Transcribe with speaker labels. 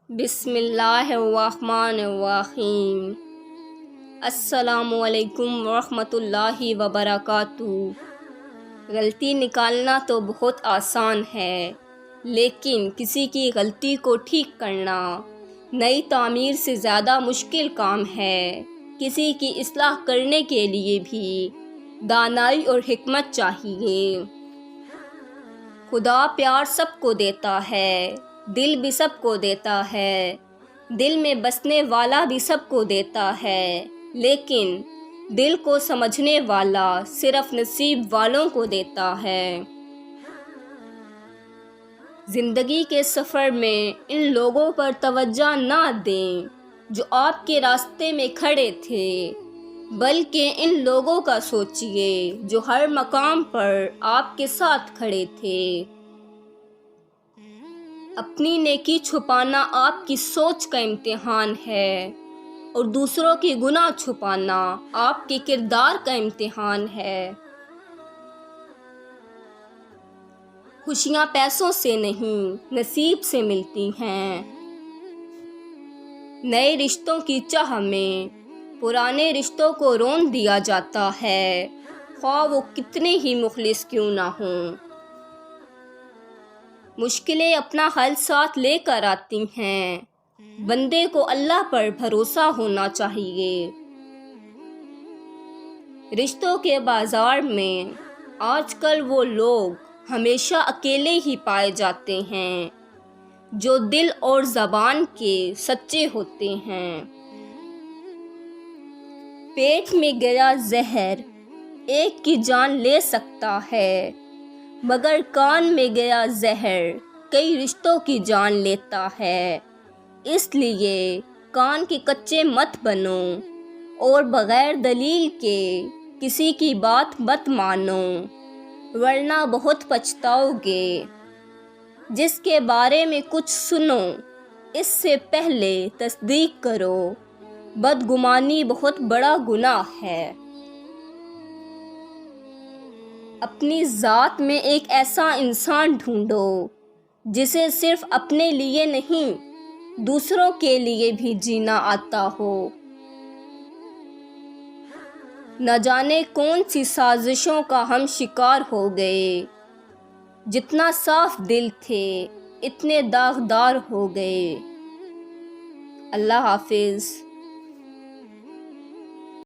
Speaker 1: بسم اللہ الرحمن الرحیم۔ السلام علیکم ورحمۃ اللہ وبرکاتہ۔ غلطی نکالنا تو بہت آسان ہے، لیکن کسی کی غلطی کو ٹھیک کرنا نئی تعمیر سے زیادہ مشکل کام ہے۔ کسی کی اصلاح کرنے کے لیے بھی دانائی اور حکمت چاہیے۔ خدا پیار سب کو دیتا ہے، دل بھی سب کو دیتا ہے، دل میں بسنے والا بھی سب کو دیتا ہے، لیکن دل کو سمجھنے والا صرف نصیب والوں کو دیتا ہے۔ زندگی کے سفر میں ان لوگوں پر توجہ نہ دیں جو آپ کے راستے میں کھڑے تھے، بلکہ ان لوگوں کا سوچئے جو ہر مقام پر آپ کے ساتھ کھڑے تھے۔ اپنی نیکی چھپانا آپ کی سوچ کا امتحان ہے، اور دوسروں کی گناہ چھپانا آپ کے کردار کا امتحان ہے۔ خوشیاں پیسوں سے نہیں، نصیب سے ملتی ہیں۔ نئے رشتوں کی چاہ میں پرانے رشتوں کو رون دیا جاتا ہے، خواہ وہ کتنے ہی مخلص کیوں نہ ہوں۔ مشکلیں اپنا حل ساتھ لے کر آتی ہیں، بندے کو اللہ پر بھروسہ ہونا چاہیے۔ رشتوں کے بازار میں آج کل وہ لوگ ہمیشہ اکیلے ہی پائے جاتے ہیں جو دل اور زبان کے سچے ہوتے ہیں۔ پیٹ میں گیا زہر ایک کی جان لے سکتا ہے، مگر کان میں گیا زہر کئی رشتوں کی جان لیتا ہے۔ اس لیے کان کے کچے مت بنو، اور بغیر دلیل کے کسی کی بات مت مانو، ورنہ بہت پچھتاؤ گے۔ جس کے بارے میں کچھ سنو، اس سے پہلے تصدیق کرو، بدگمانی بہت بڑا گناہ ہے۔ اپنی ذات میں ایک ایسا انسان ڈھونڈو جسے صرف اپنے لیے نہیں، دوسروں کے لیے بھی جینا آتا ہو۔ نہ جانے کون سی سازشوں کا ہم شکار ہو گئے، جتنا صاف دل تھے اتنے داغدار ہو گئے۔ اللہ حافظ۔